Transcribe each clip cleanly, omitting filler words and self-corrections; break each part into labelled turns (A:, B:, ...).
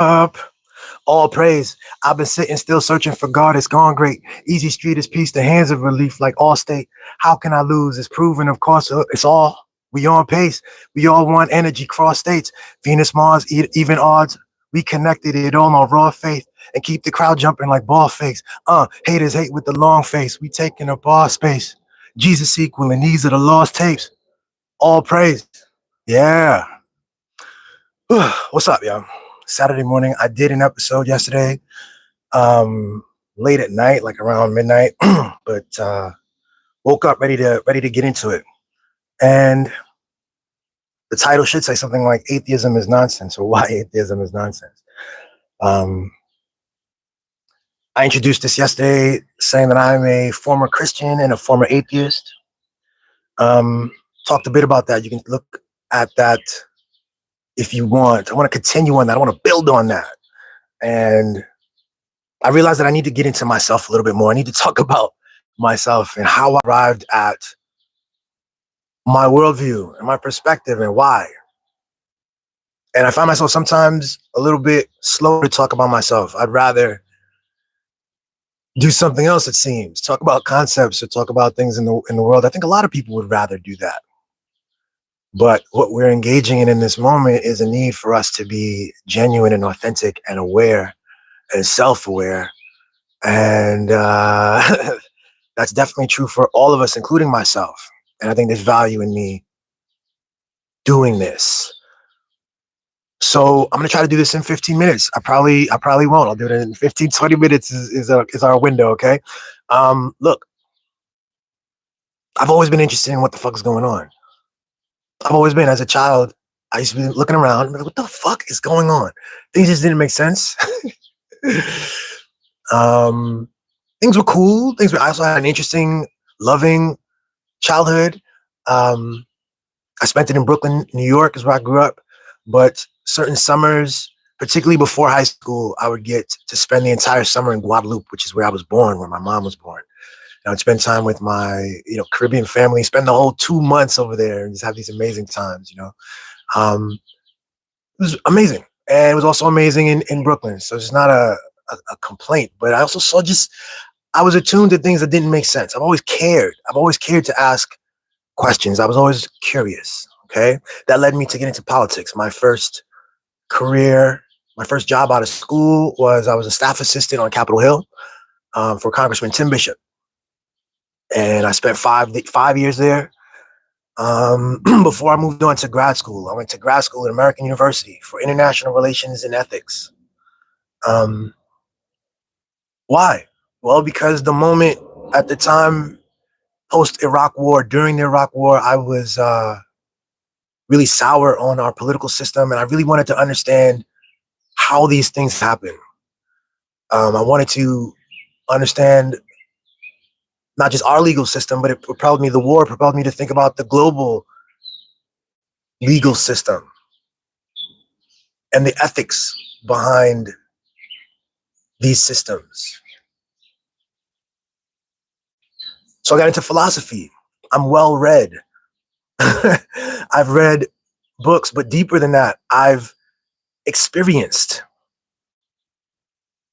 A: up. All praise. I've been sitting still searching for God. It's gone great. Easy street is peace. The hands of relief like all state. How can I lose? It's proven, of course. It's all. We on pace. We all want energy. Cross states. Venus, Mars, even odds. We connected it all on raw faith and keep the crowd jumping like ball fakes. Haters hate with the long face. We taking up all space. Jesus equaling. These are the lost tapes. All praise. Yeah. What's up, y'all? Saturday morning. I did an episode yesterday, late at night, like around midnight, but woke up ready to get into it. And the title should say something like "Atheism is nonsense" or "Why Atheism is Nonsense." I introduced this yesterday, saying that I'm a former Christian and a former atheist. Talked a bit about that. You can look at that if you want. I want to continue on that. I want to build on that. And I realized that I need to get into myself a little bit more. I need to talk about myself and how I arrived at my worldview and my perspective and why. And I find myself sometimes a little bit slow to talk about myself. I'd rather do something else, it seems, talk about concepts or talk about things in the world. I think a lot of people would rather do that. But what we're engaging in this moment is a need for us to be genuine and authentic and aware and self-aware. And that's definitely true for all of us, including myself. And I think there's value in me doing this. So I'm going to try to do this in 15 minutes. I probably won't. I'll do it in 15, 20 minutes is our window. Okay. Look, I've always been interested in what the fuck is going on. I've always been, as a child, I used to be looking around and be like, what the fuck is going on? Things just didn't make sense. Things were cool. I also had an interesting, loving childhood. I spent it in Brooklyn, New York is where I grew up. But certain summers, particularly before high school, I would get to spend the entire summer in Guadeloupe, which is where I was born, where my mom was born. I would spend time with my, Caribbean family, spend the whole 2 months over there and just have these amazing times, It was amazing. And it was also amazing in Brooklyn. So it's not a complaint, but I also saw I was attuned to things that didn't make sense. I've always cared. To ask questions. I was always curious. Okay. That led me to get into politics. My first job out of school was I was a staff assistant on Capitol Hill for Congressman Tim Bishop. And I spent 5 years there before I moved on to grad school. I went to grad school at American University for International Relations and Ethics. Why? Well, because the moment at the time, post-Iraq War, during the Iraq War, I was really sour on our political system, and I really wanted to understand how these things happen. I wanted to understand not just our legal system, but the war propelled me to think about the global legal system and the ethics behind these systems. So I got into philosophy. I'm well read. I've read books, but deeper than that, I've experienced.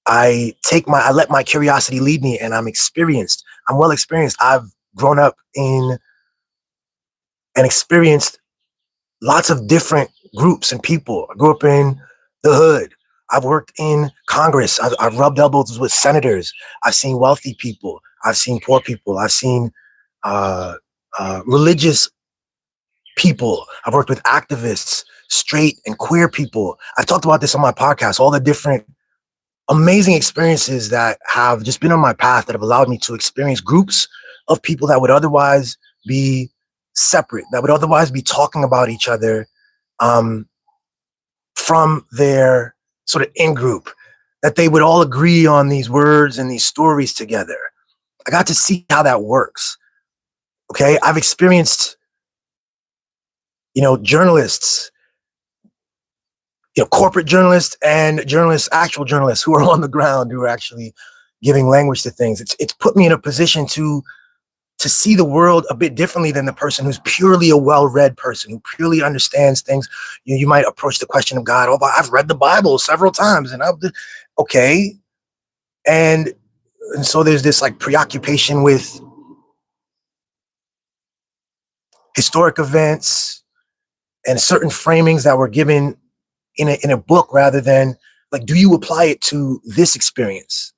A: I let my curiosity lead me, and I'm experienced. I'm well experienced. I've grown up in and experienced lots of different groups and people. I grew up in the hood. I've worked in Congress. I've rubbed elbows with senators. I've seen wealthy people. I've seen poor people. I've seen religious people. I've worked with activists, straight and queer people. I've talked about this on my podcast, all the different amazing experiences that have just been on my path that have allowed me to experience groups of people that would otherwise be separate, that would otherwise be talking about each other from their sort of in-group, that they would all agree on these words and these stories together. I got to see how that works. Okay, I've experienced, journalists, corporate journalists and actual journalists who are on the ground, who are actually giving language to things. It's put me in a position to to see the world a bit differently than the person who's purely a well-read person who purely understands things. You might approach the question of God. Oh, but I've read the Bible several times, and okay, and so there's this like preoccupation with historic events and certain framings that were given in a book, rather than like, do you apply it to this experience,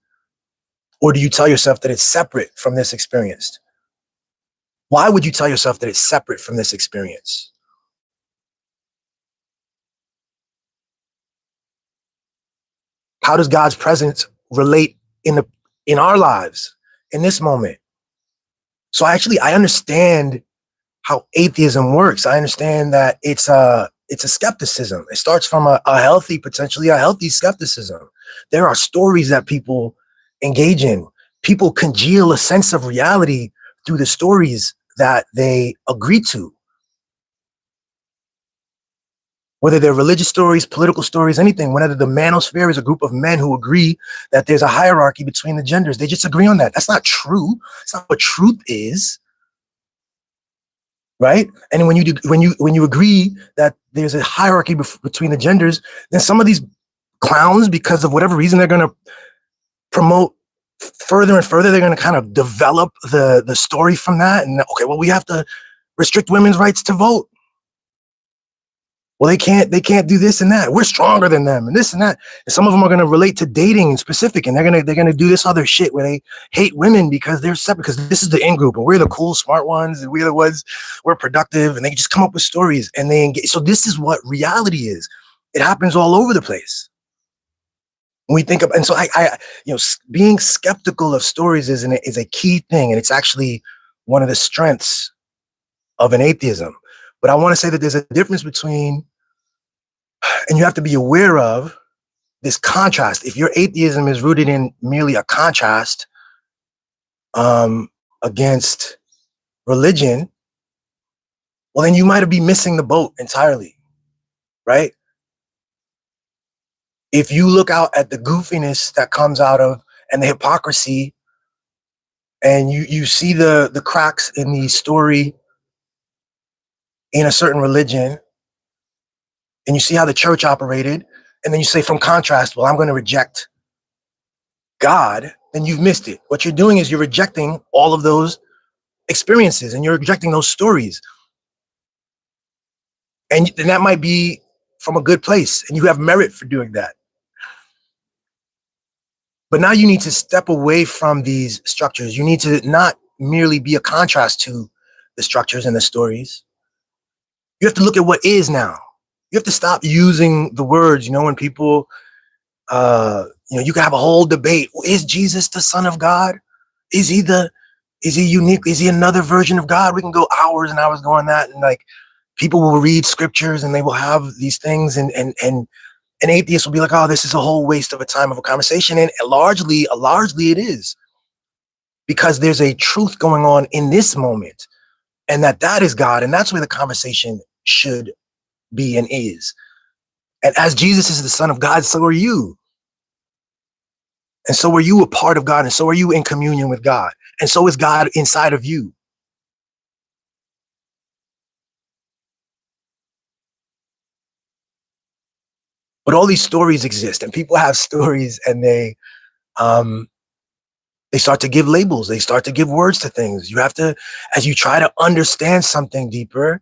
A: or do you tell yourself that it's separate from this experience? Why would you tell yourself that it's separate from this experience? How does God's presence relate in our lives in this moment? So I understand how atheism works. I understand that it's a skepticism. It starts from potentially a healthy skepticism. There are stories that people engage in. People congeal a sense of reality through the stories that they agree to. Whether they're religious stories, political stories, anything, whether the manosphere is a group of men who agree that there's a hierarchy between the genders. They just agree on that. That's not true. It's not what truth is. Right? And when you agree that there's a hierarchy between the genders, then some of these clowns, because of whatever reason, they're going to promote further and further. They're going to kind of develop the story from that. And okay, well, we have to restrict women's rights to vote. Well, they can't do this and that. We're stronger than them, and this and that. And some of them are going to relate to dating in specific, and they're gonna do this other shit where they hate women because they're separate, because this is the in group, and we're the cool, smart ones, and we're the ones, we're productive, and they just come up with stories and they engage. So this is what reality is. It happens all over the place. When we think of, and so being skeptical of stories is a key thing, and it's actually one of the strengths of an atheism. But I want to say that there's a difference between, and you have to be aware of this contrast. If your atheism is rooted in merely a contrast against religion, well, then you might be missing the boat entirely, right? If you look out at the goofiness that comes out of, and the hypocrisy, and you see the cracks in the story in a certain religion, and you see how the church operated, and then you say, from contrast, well, I'm going to reject God, then you've missed it. What you're doing is you're rejecting all of those experiences, and you're rejecting those stories. And that might be from a good place, and you have merit for doing that. But now you need to step away from these structures. You need to not merely be a contrast to the structures and the stories. You have to look at what is now. You have to stop using the words, when people, you can have a whole debate. Is Jesus the Son of God? Is he unique? Is he another version of God? We can go hours and hours going that. And like, people will read scriptures and they will have these things, and an atheist will be like, oh, this is a whole waste of a time of a conversation. And largely it is, because there's a truth going on in this moment, and that is God. And that's where the conversation should be and is. And as Jesus is the Son of God, so are you. And so are you a part of God, and so are you in communion with God. And so is God inside of you. But all these stories exist, and people have stories, and they start to give labels. They start to give words to things. You have to, as you try to understand something deeper,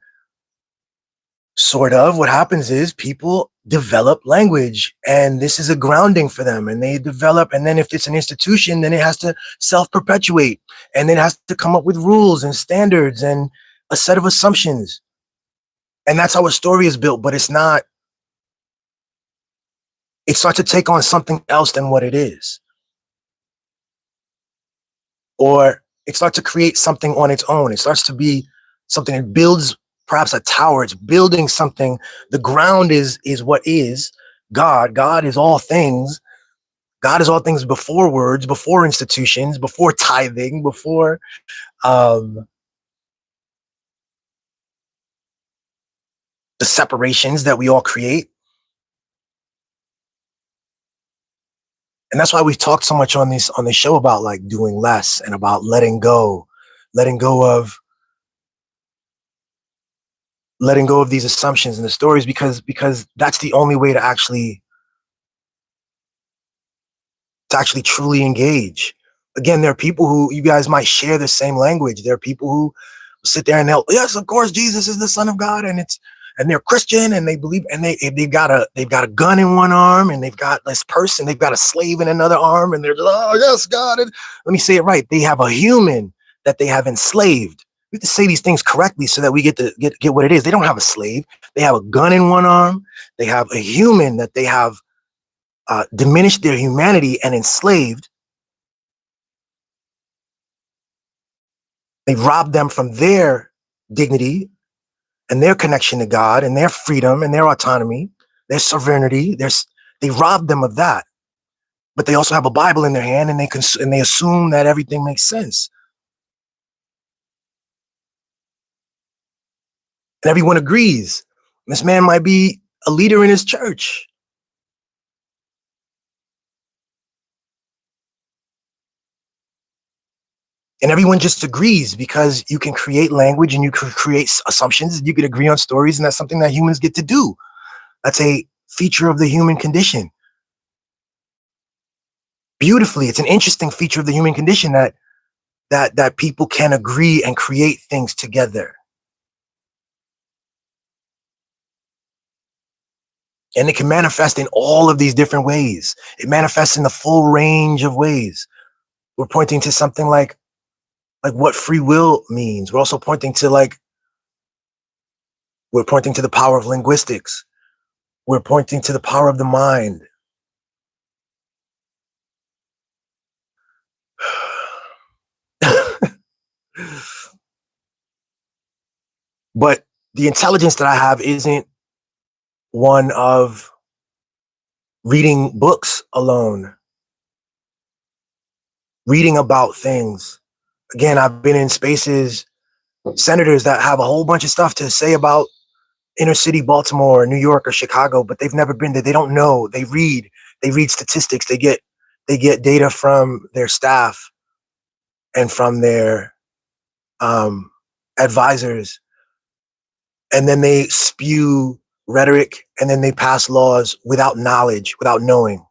A: sort of, what happens is people develop language, and this is a grounding for them, and they develop. And then if it's an institution, then it has to self-perpetuate, and then it has to come up with rules and standards and a set of assumptions. And that's how a story is built. But it's not, it starts to take on something else than what it is. Or it starts to create something on its own. It starts to be something that builds perhaps a tower. It's building something. The ground is what is God. God is all things. God is all things before words, before institutions, before tithing, before the separations that we all create. And that's why we've talked so much on this show about like doing less, and about letting go letting go of these assumptions and the stories, because that's the only way to actually truly engage. Again, there are people who, you guys might share the same language. There are people who sit there and they'll, yes, of course, Jesus is the Son of God, and they're Christian, and they believe, and they've got a gun in one arm, and they've got this person, they've got a slave in another arm, and they're just, oh yes, God. And let me say it right. They have a human that they have enslaved. We have to say these things correctly so that we get what it is. They don't have a slave. They have a gun in one arm. They have a human that they have diminished their humanity and enslaved. They've robbed them from their dignity and their connection to God and their freedom and their autonomy, their sovereignty. They robbed them of that. But they also have a Bible in their hand, and they assume that everything makes sense. And everyone agrees. This man might be a leader in his church. And everyone just agrees, because you can create language and you can create assumptions, and you can agree on stories, and that's something that humans get to do. That's a feature of the human condition. Beautifully, it's an interesting feature of the human condition that people can agree and create things together. And it can manifest in all of these different ways. It manifests in the full range of ways. We're pointing to something like what free will means. We're also pointing to the power of linguistics. We're pointing to the power of the mind. But the intelligence that I have isn't one of reading books alone, reading about things. Again, I've been in spaces, senators that have a whole bunch of stuff to say about inner city Baltimore or New York or Chicago, but they've never been there. They don't know. They read statistics. They get data from their staff and from their advisors, and then they spew rhetoric, and then they pass laws without knowledge, without knowing.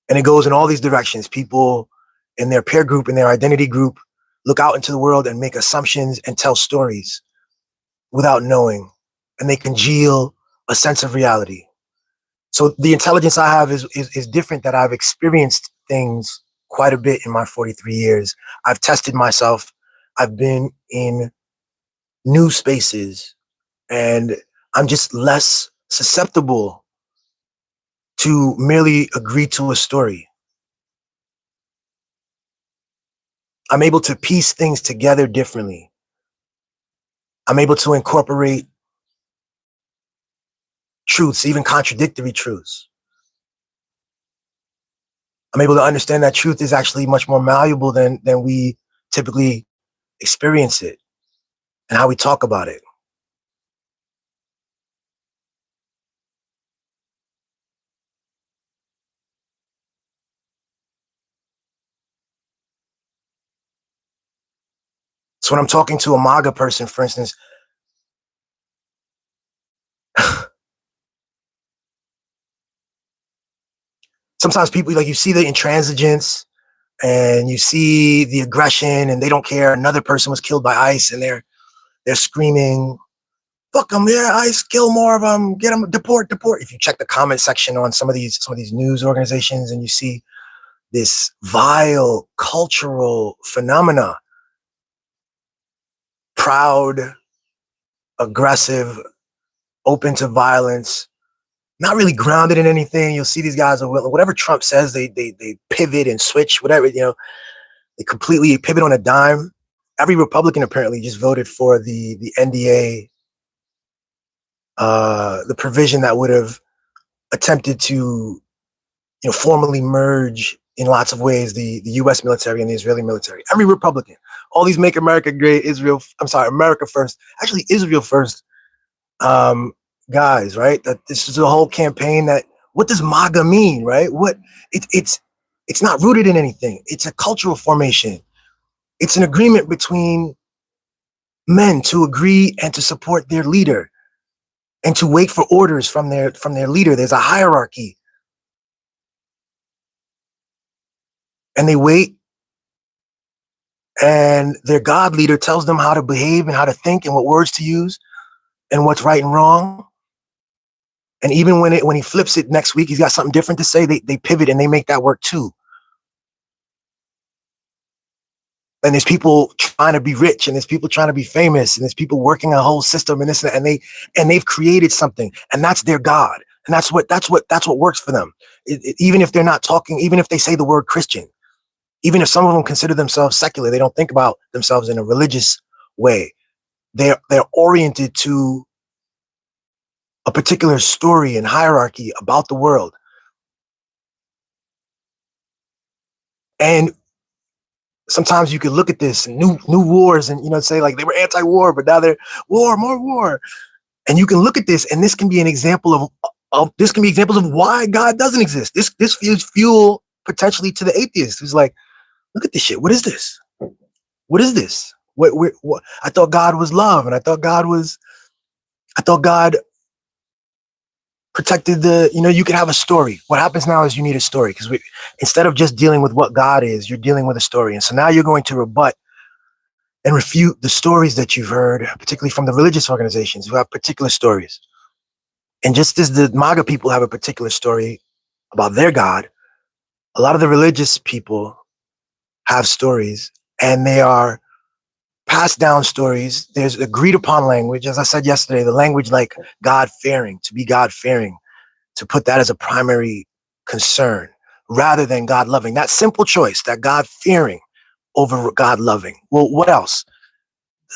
A: And it goes in all these directions. People in their peer group, in their identity group, look out into the world and make assumptions and tell stories without knowing, and they congeal a sense of reality. So the intelligence I have is different, that I've experienced things quite a bit in my 43 years. I've tested myself. I've been in new spaces, and I'm just less susceptible to merely agree to a story. I'm able to piece things together differently. I'm able to incorporate truths, even contradictory truths. I'm able to understand that truth is actually much more malleable than we typically experience it, and how we talk about it. So when I'm talking to a MAGA person, for instance, sometimes people, like, you see the intransigence and you see the aggression, and they don't care. Another person was killed by ICE, and they're screaming, "Fuck them! Yeah, ICE, kill more of them, get them, deport, deport." If you check the comment section on some of these news organizations, and you see this vile cultural phenomena, proud, aggressive, open to violence, not really grounded in anything. You'll see these guys, whatever Trump says, they pivot and switch, whatever, they completely pivot on a dime. Every Republican apparently just voted for the NDA, the provision that would have attempted to, formally merge in lots of ways the U.S. military and the Israeli military. Every Republican, all these "Make America Great," America First, actually Israel First, guys, right? That this is a whole campaign that What does MAGA mean, right? It's not rooted in anything. It's a cultural formation. It's an agreement between men to agree and to support their leader and to wait for orders from their leader. There's a hierarchy, and they wait, and their God leader tells them how to behave and how to think and what words to use and what's right and wrong. And even when he flips it next week, he's got something different to say. They pivot and they make that work too. And there's people trying to be rich, and there's people trying to be famous, and there's people working a whole system and this and that, and they've created something, and that's their God, and that's what works for them. Even if they're not talking, even if they say the word Christian, even if some of them consider themselves secular, they don't think about themselves in a religious way. They're oriented to a particular story and hierarchy about the world. And sometimes you could look at this new wars and say like they were anti-war, but now they're more war. And you can look at this, and this can be an example of this can be examples of why God doesn't exist. This feels fuel potentially to the atheist who's like, look at this shit. What is this? What is this? What? I thought God was love, and I thought God protected you could have a story. What happens now is you need a story, because instead of just dealing with what God is, you're dealing with a story. And so now you're going to rebut and refute the stories that you've heard, particularly from the religious organizations who have particular stories. And just as the MAGA people have a particular story about their God, a lot of the religious people have stories, and they are passed down stories. There's agreed upon language. As I said yesterday, the language like God-fearing, to be God-fearing, to put that as a primary concern rather than God-loving. That simple choice, that God-fearing over God-loving. Well, what else?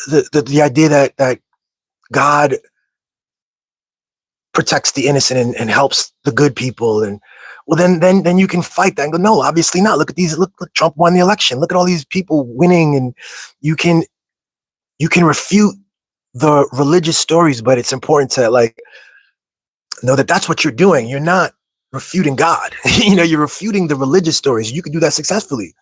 A: The idea that God protects the innocent and helps the good people, and well, then you can fight that and go, no, obviously not. Look at these. Look, Trump won the election. Look at all these people winning, and you can refute the religious stories, but it's important to know that that's what you're doing. You're not refuting God. You're refuting the religious stories. You can do that successfully.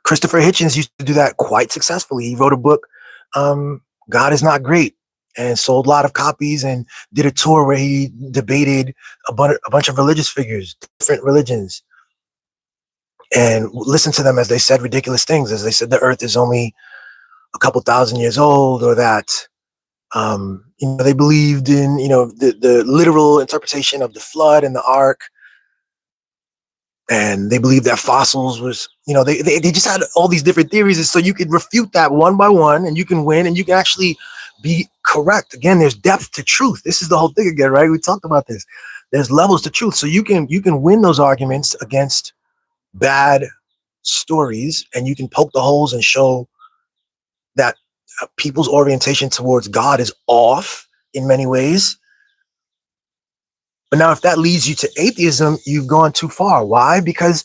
A: Christopher Hitchens used to do that quite successfully. He wrote a book, God is Not Great, and sold a lot of copies, and did a tour where he debated a bunch of religious figures, different religions, and listened to them as they said ridiculous things, as they said the earth is only a couple thousand years old, or that they believed in the literal interpretation of the flood and the ark, and they believed that fossils was they just had all these different theories, and so you could refute that one by one, and you can win, and you can actually be correct. Again, there's depth to truth. This is the whole thing again, right? We talked about this. There's levels to truth, so you can win those arguments against bad stories, and you can poke the holes and show that people's orientation towards God is off in many ways. But now if that leads you to atheism, you've gone too far. Why? Because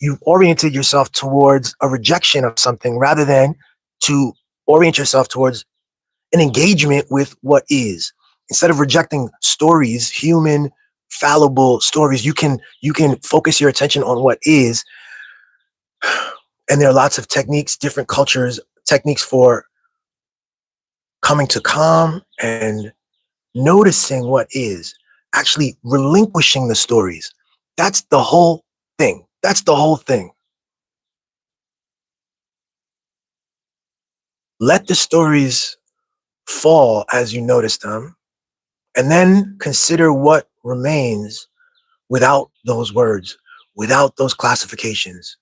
A: you've oriented yourself towards a rejection of something rather than to orient yourself towards an engagement with what is. Instead of rejecting stories, human, fallible stories, you can focus your attention on what is. And there are lots of techniques, different cultures, techniques for coming to calm and noticing what is, actually relinquishing the stories. That's the whole thing. That's the whole thing. Let the stories fall as you notice them, and then consider what remains without those words, without those classifications,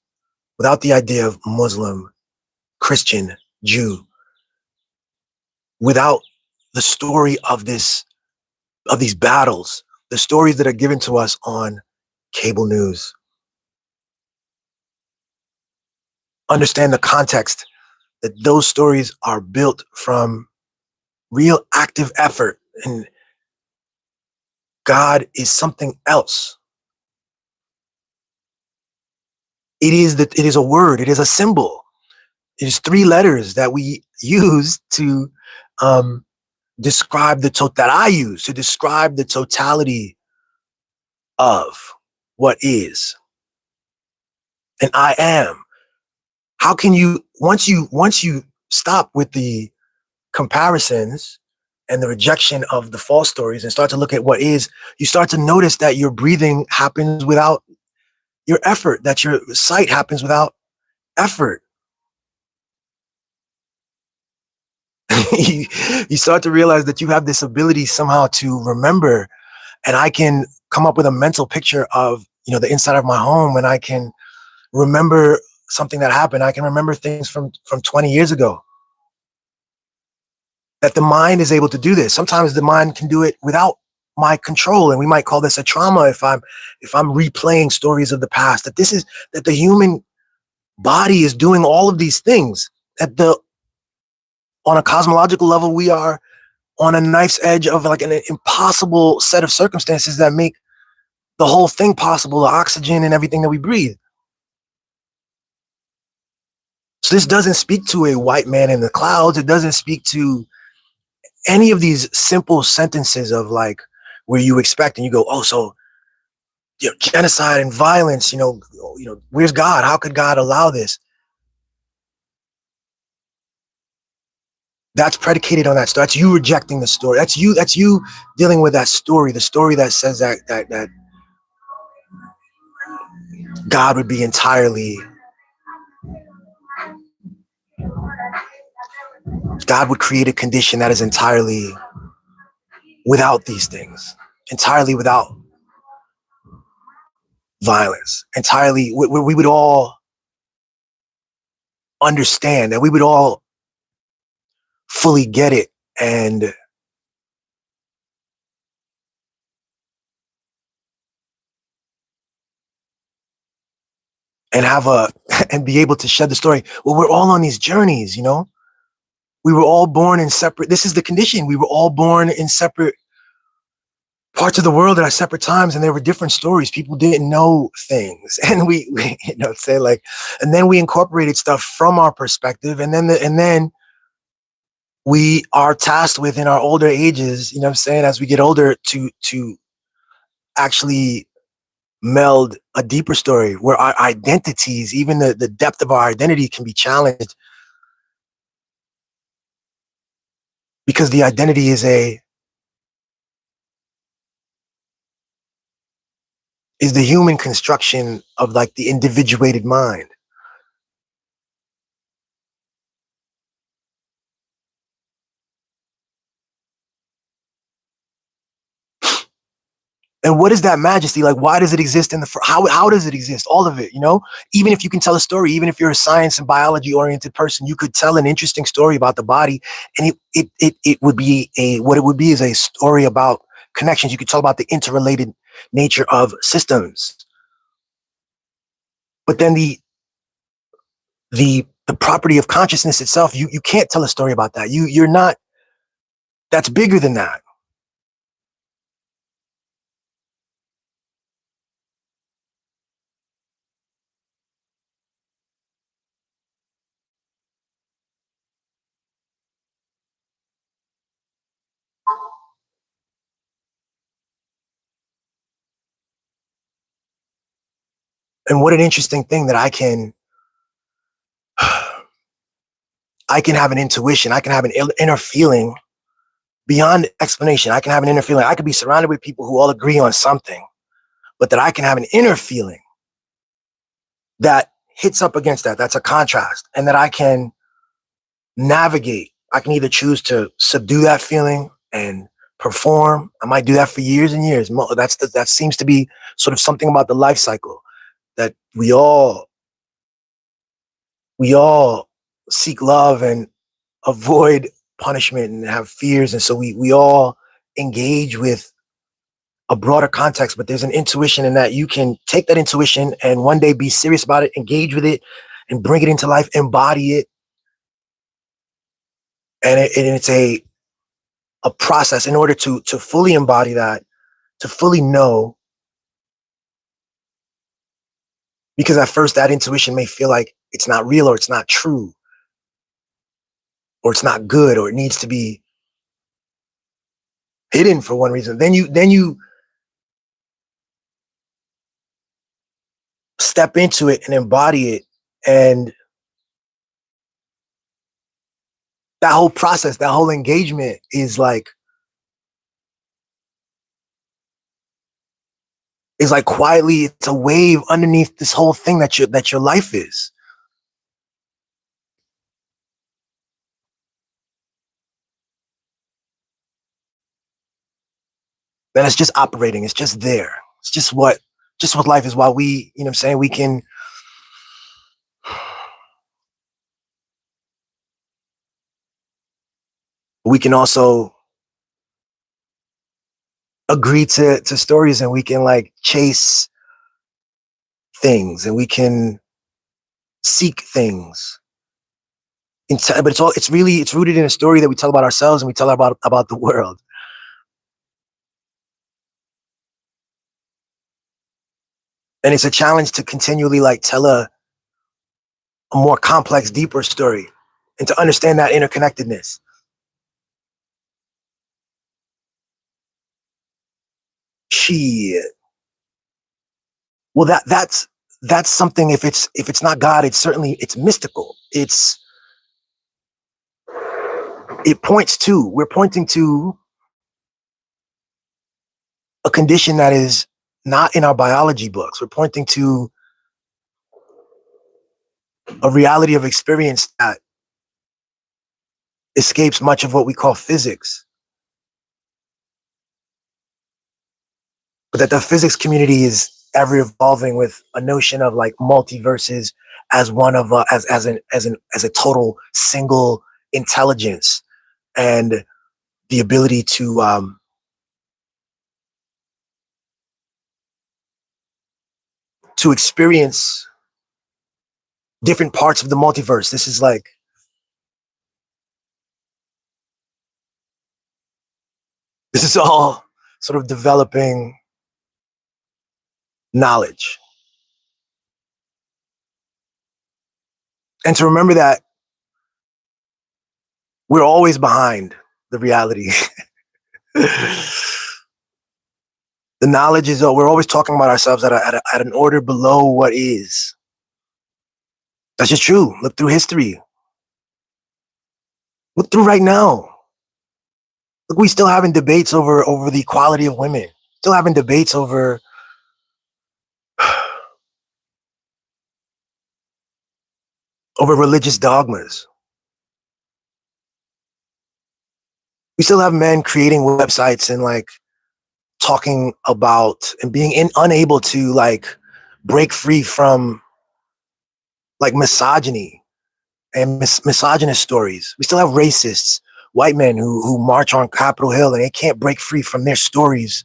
A: without the idea of Muslim, Christian, Jew, without the story of these battles, the stories that are given to us on cable news. Understand the context that those stories are built from real active effort, and God is something else. It is a word, it is a symbol. It is 3 letters that we use to describe that I use to describe the totality of what is and I am. How can you once you stop with the comparisons and the rejection of the false stories and start to look at what is, you start to notice that your breathing happens without your effort, that your sight happens without effort. you, you start to realize that you have this ability somehow to remember, and I can come up with a mental picture of, the inside of my home, and I can remember something that happened. I can remember things from 20 years ago. That the mind is able to do this. Sometimes the mind can do it without my control, and we might call this a trauma if I'm replaying stories of the past. That the human body is doing all of these things. That the On a cosmological level, we are on a knife's edge of like an impossible set of circumstances that make the whole thing possible, the oxygen and everything that we breathe. So this doesn't speak to a white man in the clouds. It doesn't speak to any of these simple sentences of like where you expect and you go, oh, so genocide and violence, where's God? How could God allow this? That's predicated on that story. That's you rejecting the story. That's you dealing with that story, the story that says that God would be entirely, God would create a condition that is entirely without these things, entirely without violence, entirely where we would all understand, that we would all fully get it and have and be able to shed the story. Well, we're all on these journeys, we were all born in separate, this is the condition. We were all born in separate parts of the world at separate times, and there were different stories. People didn't know things, and we say like, and then we incorporated stuff from our perspective, and then we are tasked with in our older ages, as we get older, to actually meld a deeper story where our identities, even the depth of our identity, can be challenged, because the identity is the human construction of like the individuated mind. And what is that majesty? Like, why does it exist how does it exist? All of it, even if you can tell a story, even if you're a science and biology oriented person, you could tell an interesting story about the body, and it would be what it would be is a story about connections. You could tell about the interrelated nature of systems. But then the property of consciousness itself, you can't tell a story about that. You're not, that's bigger than that. And what an interesting thing that I can have an intuition. I can have an inner feeling beyond explanation. I can have an inner feeling. I could be surrounded with people who all agree on something, but that I can have an inner feeling that hits up against that. That's a contrast, and that I can navigate. I can either choose to subdue that feeling and perform. I might do that for years and years. That seems to be sort of something about the life cycle, that we all seek love and avoid punishment and have fears, and so we all engage with a broader context. But there's an intuition in that you can take that intuition and one day be serious about it, engage with it, and bring it into life, embody it, and it's a process in order to fully embody that, to fully know. Because at first that intuition may feel like it's not real, or it's not true, or it's not good, or it needs to be hidden for one reason. Then you step into it and embody it, and that whole process, that whole engagement is like quietly, it's a wave underneath this whole thing that your life is. Then it's just operating. It's just there. It's just what life is. While we, you know what I'm saying, we can also agree to stories, and we can like chase things, and we can seek things. But it's rooted in a story that we tell about ourselves, and we tell about the world. And it's a challenge to continually like tell a more complex, deeper story, and to understand that interconnectedness. Shit. Well, that's something. If it's not God, it's mystical. We're pointing to a condition that is not in our biology books. We're pointing to a reality of experience that escapes much of what we call physics. But that the physics community is ever evolving with a notion of like multiverses as one of as a total single intelligence, and the ability to experience different parts of the multiverse. This is all sort of developing knowledge. And to remember that we're always behind the reality. The knowledge is, we're always talking about ourselves at an order below what is. That's just true. Look through history. Look through right now. Look, we still having debates over the equality of women. Still having debates over religious dogmas. We still have men creating websites and like talking about and being unable to like break free from like misogyny and misogynist stories. We still have racists, white men who march on Capitol Hill, and they can't break free from their stories.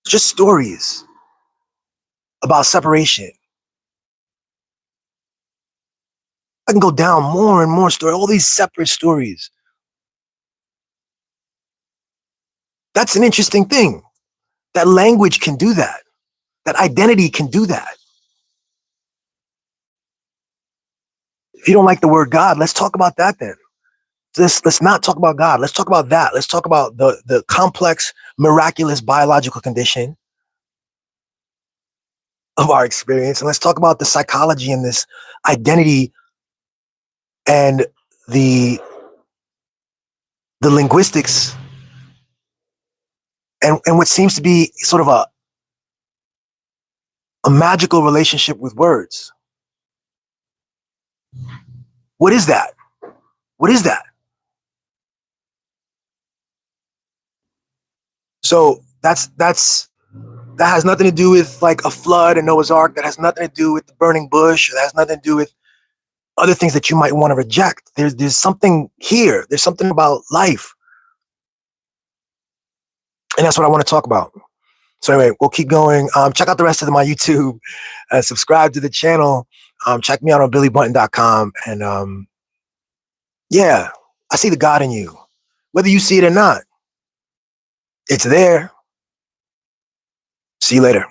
A: It's just stories about separation. I can go down more and more stories, all these separate stories. That's an interesting thing. That language can do that. That identity can do that. If you don't like the word God, let's talk about that then. Let's not talk about God. Let's talk about that. Let's talk about the complex, miraculous biological condition of our experience. And let's talk about the psychology and this identity and the linguistics and what seems to be sort of a magical relationship with words. What is that? What is that? So that has nothing to do with like a flood and Noah's Ark. That has nothing to do with the burning bush. That has nothing to do with other things that you might want to reject. There's something here. There's something about life. And that's what I want to talk about. So anyway, we'll keep going. Check out the rest of my YouTube. Subscribe to the channel. Check me out on billybutton.com. And yeah, I see the God in you. Whether you see it or not, it's there. See you later.